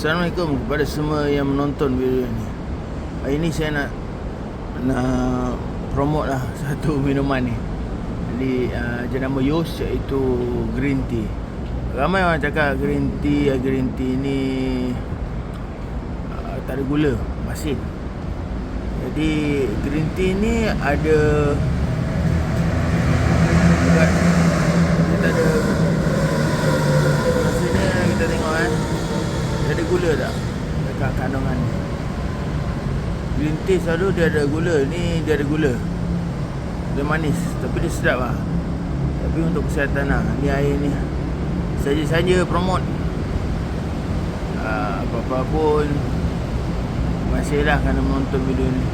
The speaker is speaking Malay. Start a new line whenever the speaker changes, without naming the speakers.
Assalamualaikum kepada semua yang menonton video ni. Hari ni saya nak promote lah satu minuman ni. Jadi jenama Yos, iaitu green tea. Ramai orang cakap green tea ni tak ada gula, masin. Jadi green tea ni ada kita ada maksudnya kita tengok dia ada gula tak dekat kandungan ni. Green tea selalu dia ada gula, ni dia ada gula, dia manis tapi dia sedap lah. Tapi untuk kesihatan lah, ni air ni saja promote. Apa-apa pun masih lah kena menonton video ni.